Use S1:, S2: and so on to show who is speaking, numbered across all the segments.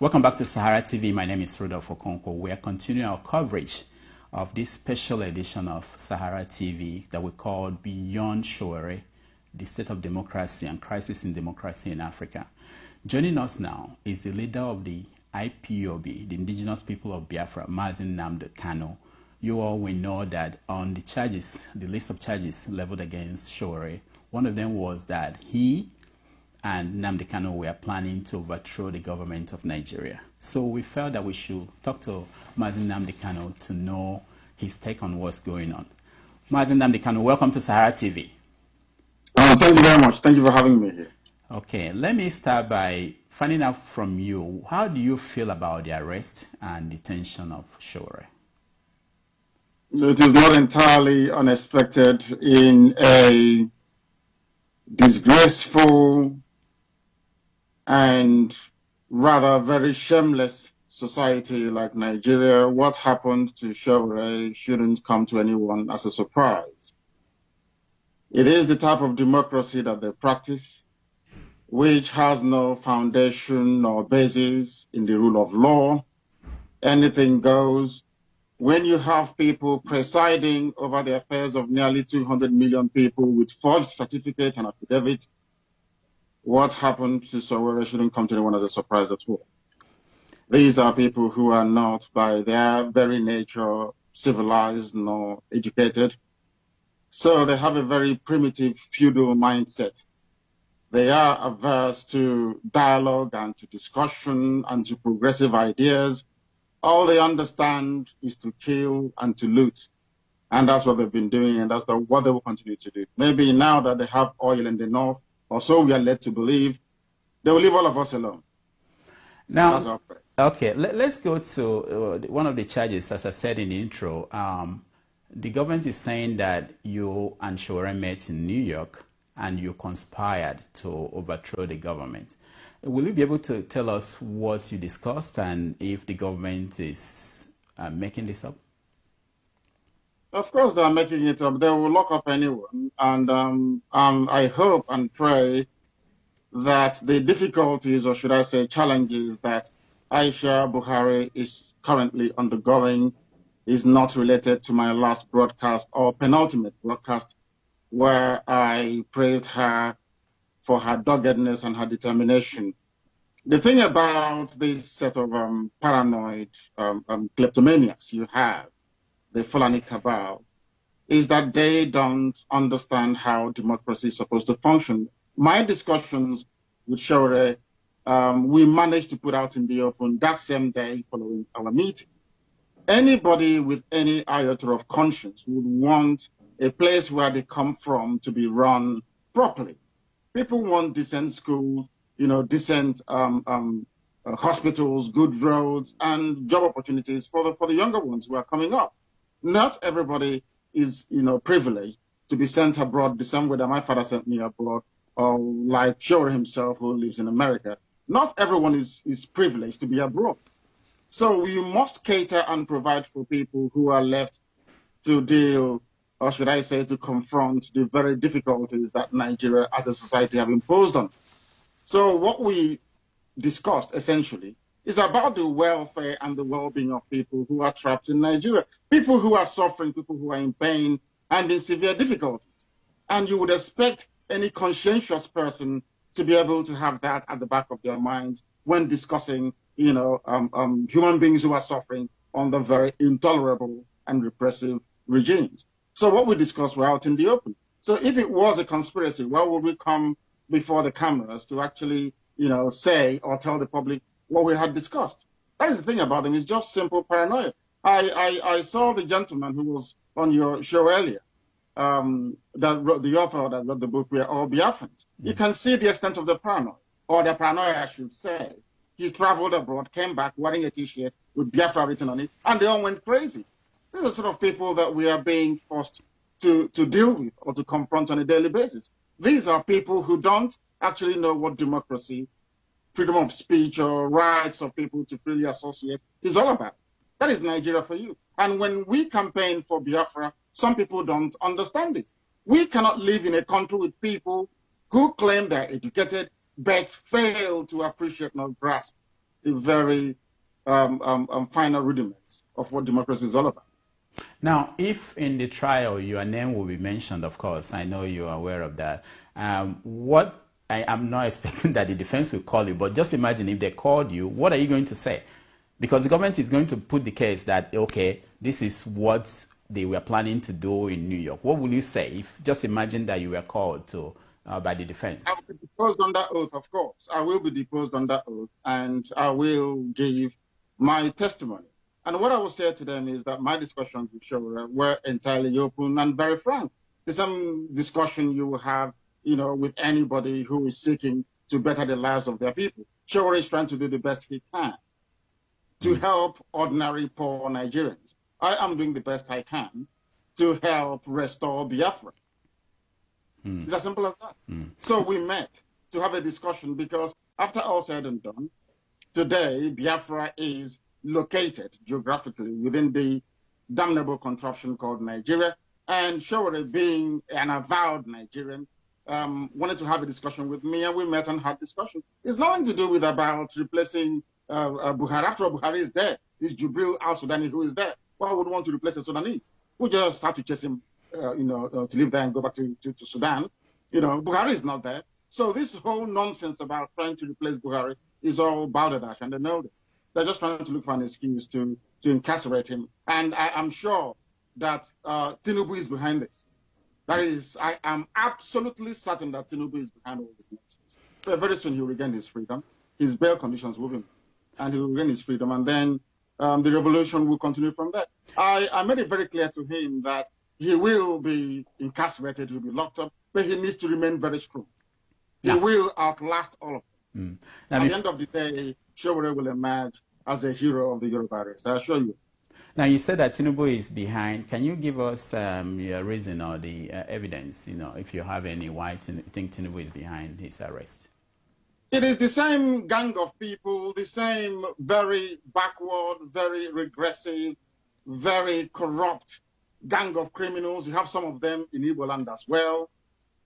S1: Welcome back to Sahara TV. My name is Rudolf Okonkwo. We are continuing our coverage of this special edition of Sahara TV that we call Beyond Showere, the State of Democracy and Crisis in Democracy in Africa. Joining us now is the leader of the IPOB, the Indigenous People of Biafra, Mazi Nnamdi Kanu. You all will know that on the charges, the list of charges leveled against Showere, one of them was that he and Nnamdi Kanu were planning to overthrow the government of Nigeria. So we felt that we should talk to Mazi Nnamdi Kanu to know his take on what's going on. Mazi Nnamdi Kanu, welcome to Sahara TV.
S2: Thank you very much. Thank you for having me here.
S1: Okay, let me start by finding out from you, how do you feel about the arrest and detention of Showere?
S2: It is not entirely unexpected in a disgraceful and rather very shameless society like Nigeria. What happened to Showere shouldn't come to anyone as a surprise. It is the type of democracy that they practice, which has no foundation nor basis in the rule of law. Anything goes. When you have people presiding over the affairs of nearly 200 million people with forged certificates and affidavits, what happened to Showere shouldn't come to anyone as a surprise at all. These are people who are not, by their very nature, civilized nor educated. So they have a very primitive feudal mindset. They are averse to dialogue and to discussion and to progressive ideas. All they understand is to kill and to loot. And that's what they've been doing, and that's what they will continue to do. Maybe now that they have oil in the north, or so we are led to believe, they will leave all of us alone.
S1: Now, okay, let's go to one of the charges, as I said in the intro. The government is saying that you and Showere met in New York and you conspired to overthrow the government. Will you be able to tell us what you discussed and if the government is making this up?
S2: Of course they are making it up. They will lock up anyone. And I hope and pray that the difficulties, or should I say challenges, that Aisha Buhari is currently undergoing is not related to my last broadcast or penultimate broadcast, where I praised her for her doggedness and her determination. The thing about this set of paranoid kleptomaniacs you have, the Fulani cabal, is that they don't understand how democracy is supposed to function. My discussions with Showere, we managed to put out in the open that same day following our meeting. Anybody with any iota of conscience would want a place where they come from to be run properly. People want decent schools, decent hospitals, good roads, and job opportunities for the younger ones who are coming up. Not everybody is, privileged to be sent abroad the same way that my father sent me abroad, or like Showere himself who lives in America. Not everyone is privileged to be abroad. So we must cater and provide for people who are left to deal, or should I say, to confront the very difficulties that Nigeria as a society have imposed on. So what we discussed essentially is about the welfare and the well-being of people who are trapped in Nigeria, people who are suffering, people who are in pain and in severe difficulties. And you would expect any conscientious person to be able to have that at the back of their minds when discussing, human beings who are suffering under very intolerable and repressive regimes. So what we discussed were out in the open. So if it was a conspiracy, why would we come before the cameras to actually, say or tell the public what we had discussed? That is the thing about them. It's just simple paranoia. I saw the gentleman who was on your show earlier, that wrote, the author that wrote the book, We Are All Biafrans. You can see the extent of the paranoia, or the paranoia, I should say. He traveled abroad, came back wearing a T-shirt with Biafra written on it, and they all went crazy. These are the sort of people that we are being forced to deal with or to confront on a daily basis. These are people who don't actually know what democracy, freedom of speech, or rights of people to freely associate is all about. That is Nigeria for you. And when we campaign for Biafra, some people don't understand it. We cannot live in a country with people who claim they're educated but fail to appreciate nor grasp the very final rudiments of what democracy is all about.
S1: Now, if in the trial your name will be mentioned, of course, I know you are aware of that. What I am not expecting that the defense will call you, but just imagine if they called you, what are you going to say? Because the government is going to put the case that, okay, this is what they were planning to do in New York. What will you say if just imagine that you were called to by the defense?
S2: I will be deposed under oath, of course. I will be deposed under oath, and I will give my testimony. And what I will say to them is that my discussions with Showore were entirely open and very frank. The same discussion you will have, with anybody who is seeking to better the lives of their people. Showore is trying to do the best he can to help ordinary poor Nigerians. I am doing the best I can to help restore Biafra. It's as simple as that. So we met to have a discussion because after all said and done, today Biafra is located geographically within the damnable contraption called Nigeria. And Showore, being an avowed Nigerian, wanted to have a discussion with me, and we met and had discussion. It's nothing to do with about replacing Buhari. After all, Buhari is there. It's Jubril al-Sudani who is there. Why would we want to replace the Sudanese? We just have to chase him, to leave there and go back to Sudan. Buhari is not there. So this whole nonsense about trying to replace Buhari is all balderdash, and they know this. They're just trying to look for an excuse to incarcerate him. And I am sure that Tinubu is behind this. That is, I am absolutely certain that Tinubu is behind all this nonsense. But very soon he will regain his freedom. His bail conditions will be met, and he will regain his freedom. And then the revolution will continue from there. I made it very clear to him that he will be incarcerated, he will be locked up, but he needs to remain very strong. He will outlast all of them. At the end of the day, Showore will emerge as a hero of the Yoruba race, I assure you.
S1: Now, you said that Tinubu is behind. Can you give us your reason or the evidence, if you have any, why you think Tinubu is behind his arrest?
S2: It is the same gang of people, the same very backward, very regressive, very corrupt gang of criminals. You have some of them in Igbo land as well.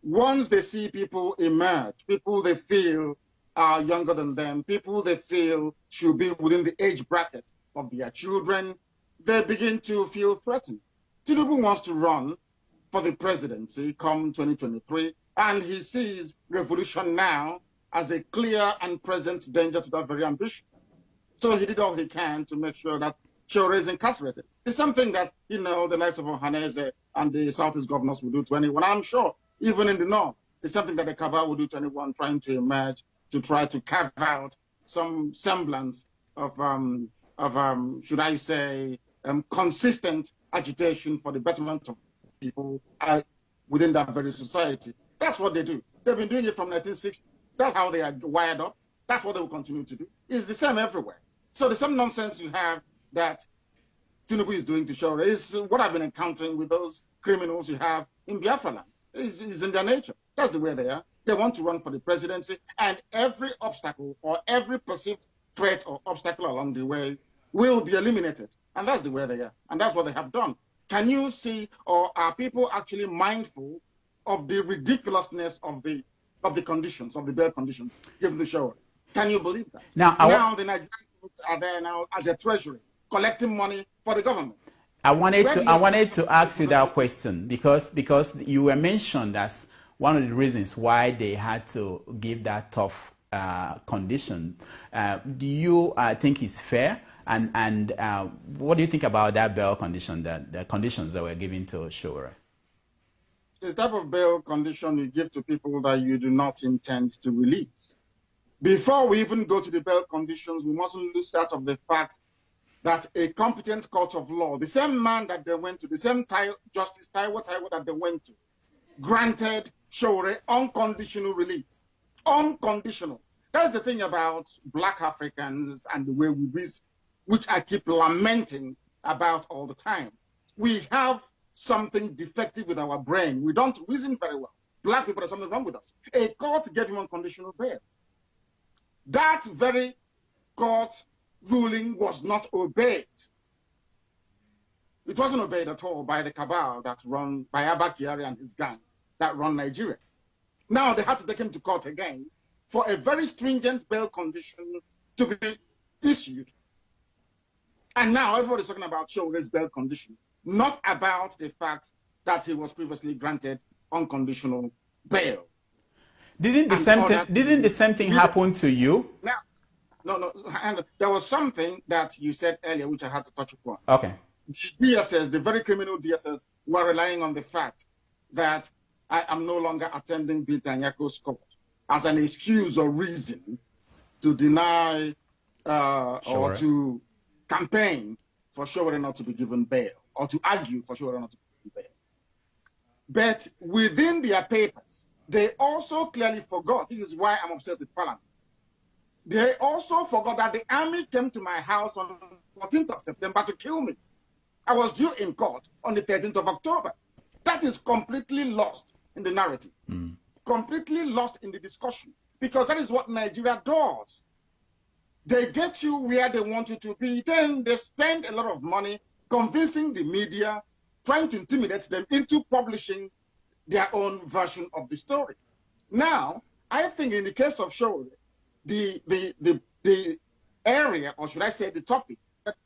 S2: Once they see people emerge, people they feel are younger than them, people they feel should be within the age bracket of their children, they begin to feel threatened. Tinubu wants to run for the presidency come 2023, and he sees revolution now as a clear and present danger to that very ambition. So he did all he can to make sure that Showore is incarcerated. It's something that, the likes of Ohaneze and the Southeast governors will do to anyone. I'm sure, even in the North, it's something that the cabal will do to anyone trying to emerge, to try to carve out some semblance of should I say, consistent agitation for the betterment of people within that very society. That's what they do. They've been doing it from 1960. That's how they are wired up. That's what they will continue to do. It's the same everywhere. So the same nonsense you have that Tinubu is doing to Showore is what I've been encountering with those criminals you have in Biafra land. It's in their nature. That's the way they are. They want to run for the presidency, and every obstacle or every perceived threat or obstacle along the way will be eliminated. And that's the way they are. And that's what they have done. Can you see, or are people actually mindful of the ridiculousness of the conditions, of the bail conditions given to Showore? Can you believe that? Now the Nigerians are there now as a treasury, collecting money for the government.
S1: I wanted to ask you that question because you were mentioned as one of the reasons why they had to give that tough condition. Do you think it's fair? And what do you think about that bail condition, the conditions that were given to Showore?
S2: It's the type of bail condition you give to people that you do not intend to release. Before we even go to the bail conditions, we mustn't lose sight of the fact that a competent court of law, the same man that they went to, the same Justice Taiwo that they went to, granted Showore unconditional release. Unconditional. That's the thing about Black Africans and the way we reason, which I keep lamenting about all the time. We have something defective with our brain. We don't reason very well. Black people, there's something wrong with us. A court gave him unconditional bail. That very court ruling was not obeyed. It wasn't obeyed at all by the cabal that run, by Abba Kyari and his gang that run Nigeria. Now they had to take him to court again for a very stringent bail condition to be issued. And now everybody's talking about Showere's bail condition, not about the fact that he was previously granted unconditional bail.
S1: Didn't the same thing happen to you?
S2: Now, no. And there was something that you said earlier, which I had to touch upon.
S1: Okay.
S2: The DSS, the very criminal DSS, were relying on the fact that I am no longer attending Bitanyako's court as an excuse or reason to deny or to campaign for Showere not to be given bail, or to argue for Showere not to be given bail. But within their papers, they also clearly forgot, this is why I'm upset with Parliament, they also forgot that the army came to my house on 14th of September to kill me. I was due in court on the 13th of October. That is completely lost in the narrative, completely lost in the discussion, because that is what Nigeria does. They get you where they want you to be, then they spend a lot of money convincing the media, trying to intimidate them into publishing their own version of the story. Now, I think in the case of Showere, the area, or should I say the topic, that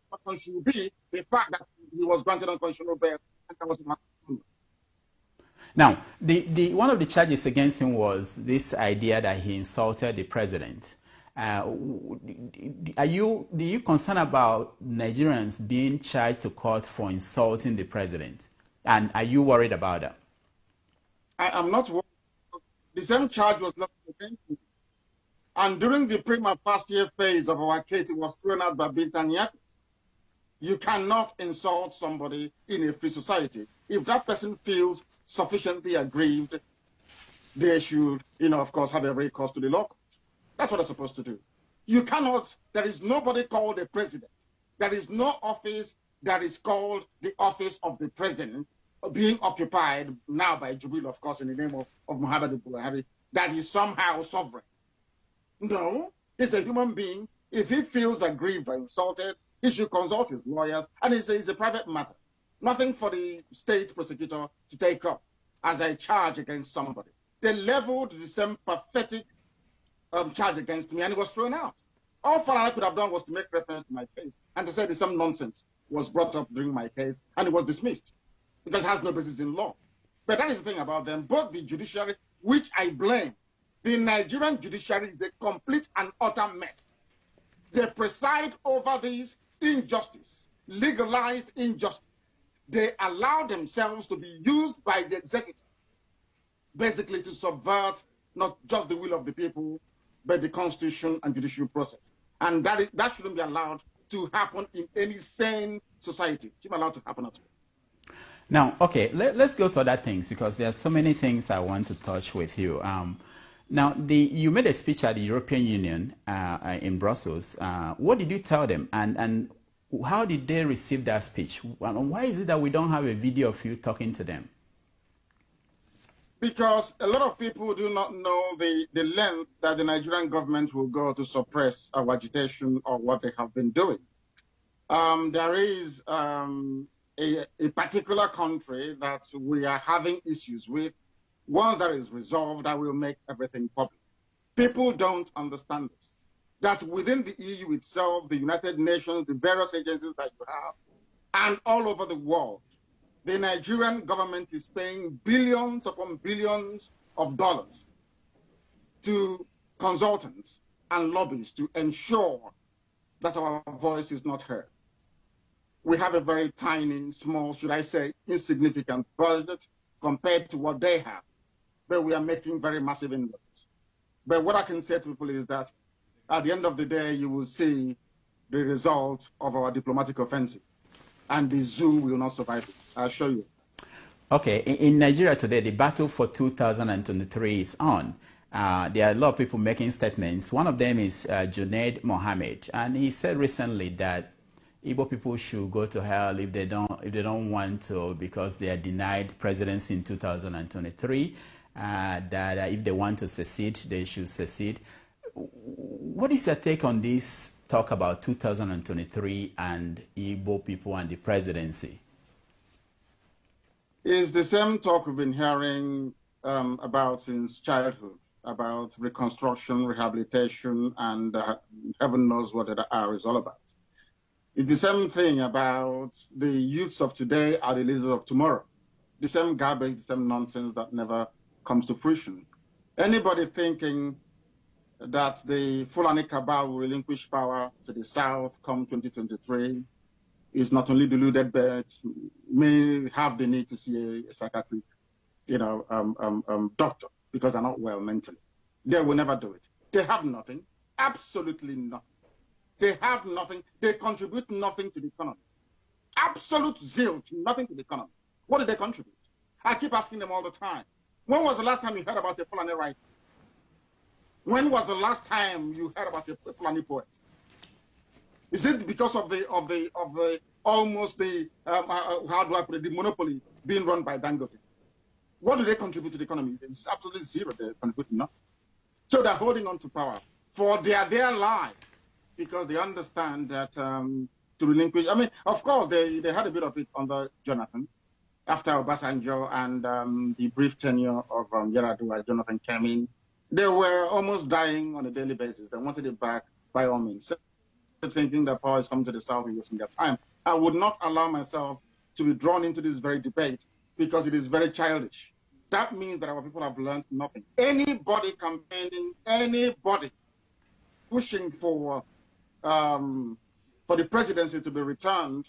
S2: should be the fact that he was granted unconditional bail, and that was not.
S1: Now, one of the charges against him was this idea that he insulted the president. Do you concerned about Nigerians being charged to court for insulting the president? And are you worried about that?
S2: I am not worried. The same charge was not against me. And during the prima facie phase of our case, it was thrown out by Bitanyaku. You cannot insult somebody in a free society. If that person feels sufficiently aggrieved, they should, of course, have every recourse to the law. That's what they're supposed to do. You cannot, there is nobody called a president. There is no office that is called the office of the president being occupied now by Jubil, of course, in the name of Muhammadu Buhari, that is somehow sovereign. No, he's a human being. If he feels aggrieved or insulted, he should consult his lawyers, and it's a private matter. Nothing for the state prosecutor to take up as a charge against somebody. They leveled the same pathetic charge against me, and it was thrown out. All I could have done was to make reference to my case and to say that some nonsense was brought up during my case, and it was dismissed because it has no basis in law. But that is the thing about them. Both the judiciary, which I blame, the Nigerian judiciary is a complete and utter mess. They preside over this injustice, legalized injustice. They allow themselves to be used by the executive, basically to subvert not just the will of the people, but the constitution and judicial process. And that shouldn't be allowed to happen in any sane society. It shouldn't be allowed to happen at all.
S1: Now, okay, let's go to other things, because there are so many things I want to touch with you. Now, you made a speech at the European Union in Brussels. What did you tell them, and how did they receive that speech? And why is it that we don't have a video of you talking to them?
S2: Because a lot of people do not know the length that the Nigerian government will go to suppress our agitation or what they have been doing. There is a particular country that we are having issues with. Once that is resolved, I will make everything public. People don't understand this. That within the EU itself, the United Nations, the various agencies that you have, and all over the world, the Nigerian government is paying billions upon billions of dollars to consultants and lobbyists to ensure that our voice is not heard. We have a very tiny, small, should I say, insignificant budget compared to what they have, but we are making very massive inroads. But what I can say to people is that at the end of the day, you will see the result of our diplomatic offensive, and the zoo will not survive it. I'll show you.
S1: Okay, in Nigeria today, the battle for 2023 is on. There are a lot of people making statements. One of them is Junaid Mohammed, and he said recently that Igbo people should go to hell if they don't want to, because they are denied presidency in 2023. That if they want to secede, they should secede. What is your take on this talk about 2023 and Igbo people and the presidency? It's
S2: the same talk we've been hearing about since childhood. about reconstruction, rehabilitation, and heaven knows what the R is all about. It's the same thing about the youths of today are the leaders of tomorrow. The same garbage, the same nonsense that never comes to fruition. Anybody thinking that the Fulani cabal will relinquish power to the South come 2023 is not only deluded, but may have the need to see a psychiatric, doctor, because they're not well mentally. They will never do it. They have nothing, absolutely nothing. They have nothing. They contribute nothing to the economy. Absolute zilch, nothing to the economy. What do they contribute? I keep asking them all the time. When was the last time you heard about a Fulani writer? When was the last time you heard about a Fulani poet? Is it because of the almost the how do I put it, the monopoly being run by Dangote? What do they contribute to the economy? It's absolutely zero. They contribute nothing. So they're holding on to power for their lives because they understand that to relinquish. I mean, of course, they had a bit of it under Jonathan after Obasanjo and the brief tenure of Yar'Adua. Jonathan came in. They were almost dying on a daily basis. They wanted it back by all means. Thinking that power is coming to the South and wasting their time. I would not allow myself to be drawn into this very debate because it is very childish. That means that our people have learned nothing. Anybody campaigning, anybody pushing for the presidency to be returned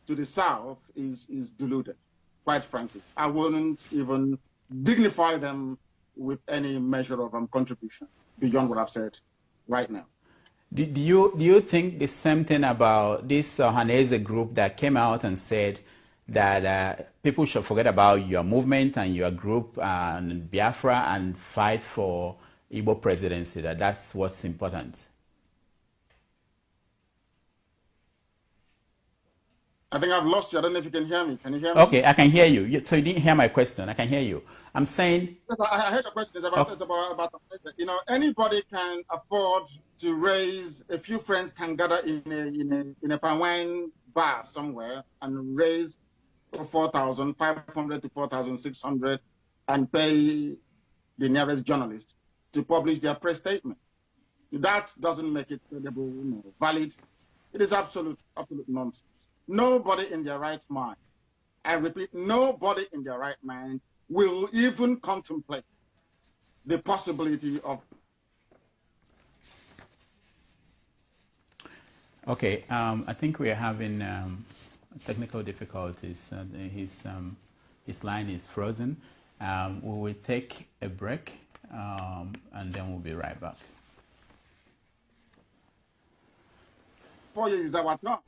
S2: to the South is deluded, quite frankly. I wouldn't even dignify them with any measure of contribution beyond what I've said right now.
S1: Do you think the same thing about this Hanese group that came out and said that people should forget about your movement and your group and Biafra and fight for Igbo presidency, that's what's important?
S2: I think I've lost you. I don't know if you can hear me. Can you hear me?
S1: Okay, I can hear you. So you didn't hear my question. I can hear you. I'm saying...
S2: Yes, I heard the question. It's about anybody can afford to raise, a few friends can gather in a palm wine bar somewhere and raise 4,500 to 4,600 and pay the nearest journalist to publish their press statement. That doesn't make it credible, valid. It is absolute nonsense. Nobody in their right mind, I repeat, nobody in their right mind will even contemplate the possibility of...
S1: Okay, I think we are having technical difficulties. His line is frozen. We will take a break and then we'll be right back.
S2: 4 years is our turn.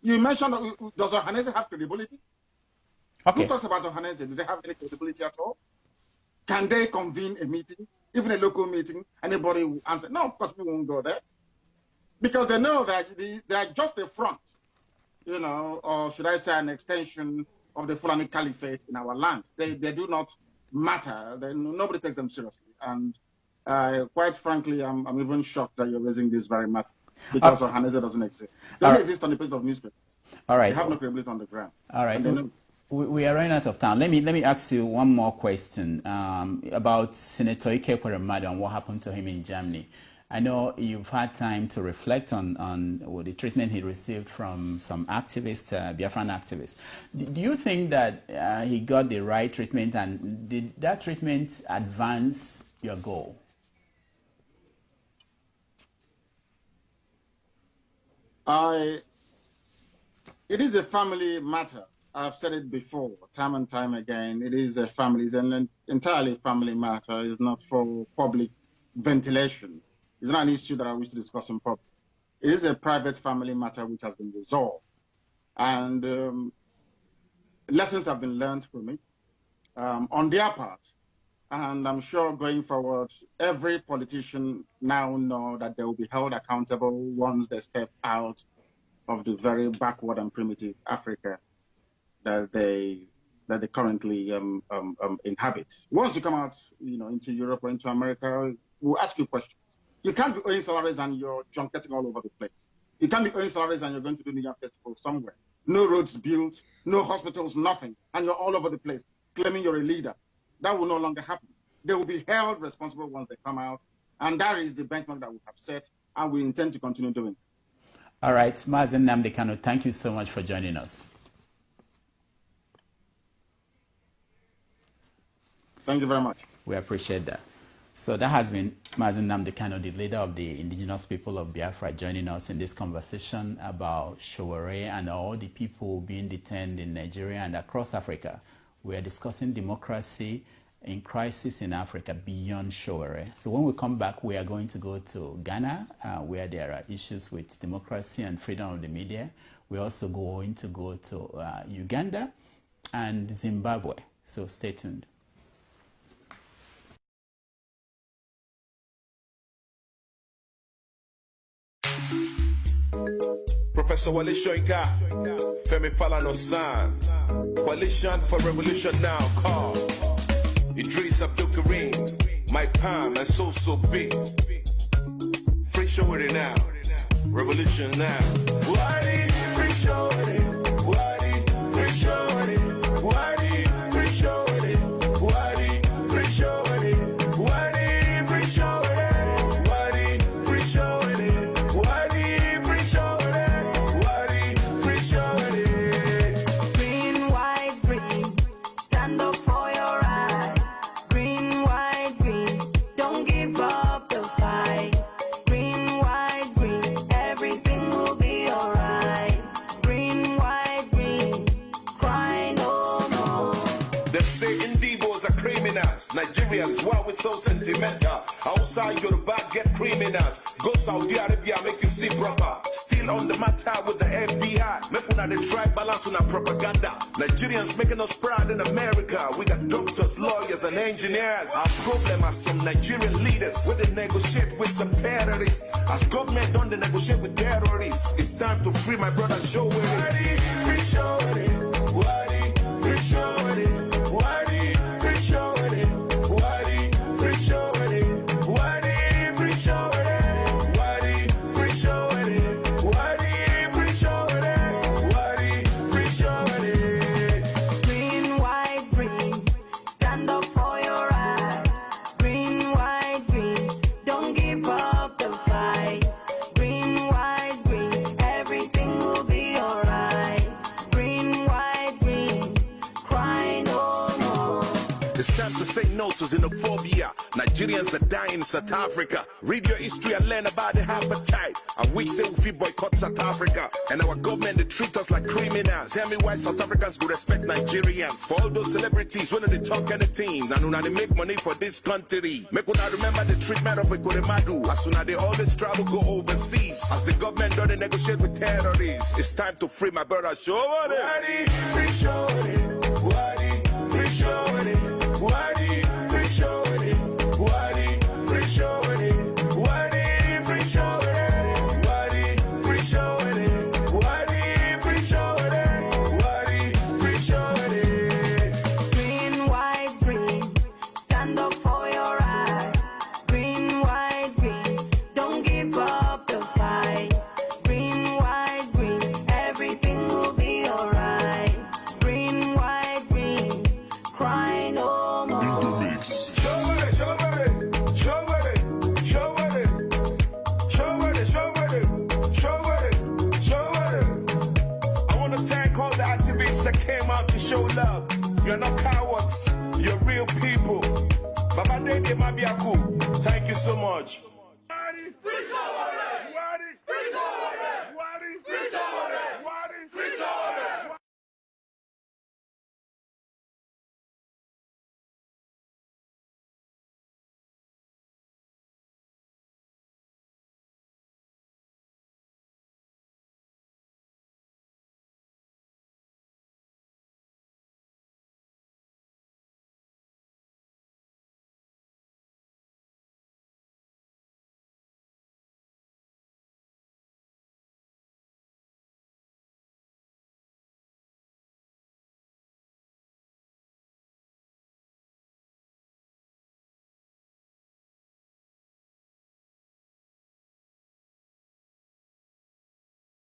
S2: You mentioned, does Ohanese have credibility?
S1: Okay.
S2: Who talks about Ohanese? Do they have any credibility at all? Can they convene a meeting, even a local meeting? Anybody will answer, no, of course we won't go there. Because they know that they are just a front, or should I say an extension of the Fulani Caliphate in our land. They do not matter. Nobody takes them seriously. And quite frankly, I'm even shocked that you're raising this very matter. Because Ohanese doesn't exist. They don't exist on the page of newspapers.
S1: All right.
S2: They have no credibility on the ground.
S1: All right. We are running out of time. Let me ask you one more question about Senator Ike Ekweremadu and what happened to him in Germany. I know you've had time to reflect on the treatment he received from some activists, Biafran activists. Do you think that he got the right treatment, and did that treatment advance your goal?
S2: It is a family matter. I've said it before, time and time again. It is a family, it's an entirely family matter. It's not for public ventilation. It's not an issue that I wish to discuss in public. It is a private family matter which has been resolved. And lessons have been learned from it on their part. And I'm sure going forward, every politician now know that they will be held accountable once they step out of the very backward and primitive Africa that they currently inhabit. Once you come out, into Europe or into America, we'll ask you questions. You can't be earning salaries and you're junketing all over the place. You can't be earning salaries and you're going to do New Year Festival somewhere. No roads built, no hospitals, nothing, and you're all over the place claiming you're a leader. That will no longer happen. They will be held responsible once they come out, and that is the benchmark that we have set, and we intend to continue doing.
S1: All right, Mazi Nnamdi Kanu, thank you so much for joining us.
S2: Thank you very much.
S1: We appreciate that. So that has been Mazi Nnamdi Kanu, the leader of the indigenous people of Biafra, joining us in this conversation about Showore and all the people being detained in Nigeria and across Africa. We are discussing democracy in crisis in Africa beyond Showore. So when we come back, we are going to go to Ghana, where there are issues with democracy and freedom of the media. We're also going to go to Uganda and Zimbabwe. So stay tuned.
S3: Professor Wale Shoika, Femi Falana San, Coalition for Revolution now, call Idris Abdul Karim, my palm and so big. Free show it now, revolution now. Wadi, free show it, Wadi, free show it, Wadi, free show it, Wadi, free show it, Wadi, free show it, Wadi, free show it. Nigerians, why we so sentimental? Outside Yoruba get criminals. Go Saudi Arabia, make you see proper. Still on the matter with the FBI. Make una the try balance on our propaganda. Nigerians making us proud in America. We got doctors, lawyers, and engineers. Our problem are some Nigerian leaders. We they negotiate with some terrorists. As government don't they negotiate with terrorists. It's time to free my brother Showore. Wadi, free Showore. Wadi, free Showore. Wadi, free Showore. Say no to xenophobia. Nigerians are dying in South Africa. Read your history and learn about the appetite. I wish say we boycott South Africa. And our government, they treat us like criminals. Tell me why South Africans go respect Nigerians. For all those celebrities, when they talk anything, and when they make money for this country. Make una remember the treatment of Ekoremadu. As soon as they always travel, go overseas. As the government don't negotiate with terrorists. It's time to free my brother Showore. Wadi, free Showore. Wadi, free Showore. Wadi, free Showore. Wadi, free Showore. Wadi, free Showore. Wadi, free Showore. Wadi, free Showore. Wadi, free Showore.
S4: Green, white, green, stand up for your rights. Green, white, green, don't give up the fight. Green, white, green, everything will be alright. Green, white, green, cry no more.
S3: Show love. You're not cowards. You're real people. Baba Dede Mabiaku. Thank you so much. Free